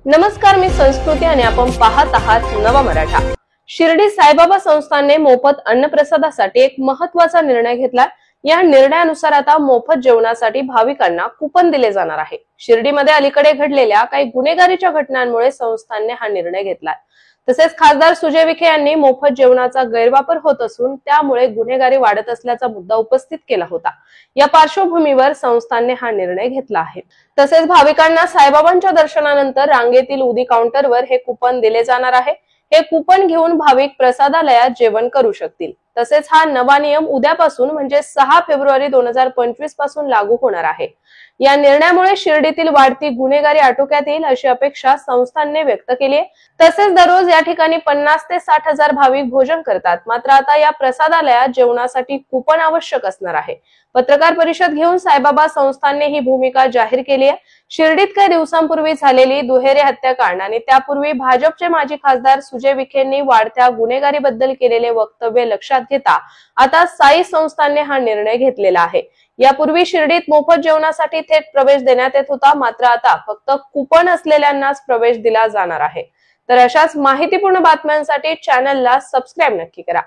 नमस्कार, मी संस्कृती आणि आपण पाहत आहात नवा मराठा। शिर्डी साईबाबा संस्थानने मोफत अन्नप्रसादासाठी एक महत्त्वाचा निर्णय घेतला। या निर्णयानुसार आता मोफत जेवणासाठी भाविकांना कुपन दिले जाणार आहे। शिर्डीमध्ये अलीकडे घडलेल्या काही गुन्हेगारीच्या घटनांमुळे संस्थानने हा निर्णय घेतला। तसेच खासदार सुजय विखे यांनी मोफत जेवणाचा गैरवापर होत असून त्यामुळे गुन्हेगारी वाढत असल्याचा मुद्दा उपस्थित केला होता। या पार्श्वभूमीवर संस्थानने हा निर्णय घेतला आहे। तसेच भाविकांना साईबाबांच्या दर्शनानंतर रांगेतील उदी काउंटरवर हे कुपन दिले जाणार आहे। हे कुपन घेऊन भाविक प्रसादालयात जेवण करू शकतील। तसेच हा नवा नियम उद्यापासून म्हणजे 6 फेब्रुवारी 2025 पासून लागू होणार आहे। या निर्णयामुळे शिर्डीतील वाढती गुन्हेगारी आटोक्यात येईल अशी अपेक्षा संस्थानने व्यक्त केली आहे। तसेच दररोज या ठिकाणी 50 ते 60 हजार भाविक भोजन करतात। मात्र आता या प्रसादालयात जेवणासाठी कुपन आवश्यक असणार आहे। पत्रकार परिषद घेऊन साईबाबा संस्थानने ही भूमिका जाहीर केली आहे। शिर्डीत काही दिवसांपूर्वी झालेली दुहेरी हत्याकांड आणि त्यापूर्वी भाजपचे माजी खासदार सुजय विखेंनी वाढत्या गुन्हेगारीबद्दल केलेले वक्तव्य लक्षात घेता आता साई संस्थानने हा निर्णय घेतलेला आहे। यापूर्वी शिर्डीत मोफत जेवणासाठी थेट प्रवेश देण्यात येत होता, मात्र आता फक्त कुपन असलेल्यांनाच प्रवेश दिला जाणार आहे। तर अशाच माहितीपूर्ण बातम्यांसाठी चॅनलला सबस्क्राईब नक्की करा।